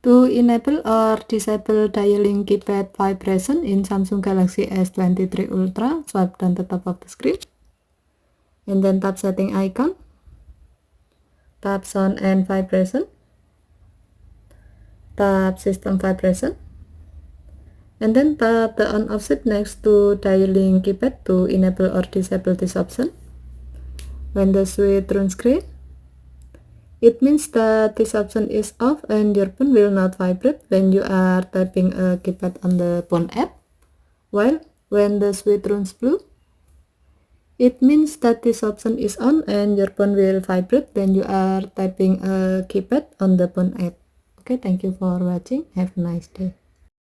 To enable or disable dialing keypad vibration in Samsung Galaxy S23 Ultra, swipe down the top of the screen and then tap setting icon, tap sound and vibration, tap system vibration, and then tap the on option next to dialing keypad to enable or disable this option. When the switch turns green, it means that this option is off and your phone will not vibrate when you are typing a keypad on the phone app. While when the switch turns blue, it means that this option is on and your phone will vibrate when you are typing a keypad on the phone app. Okay, thank you for watching. Have a nice day.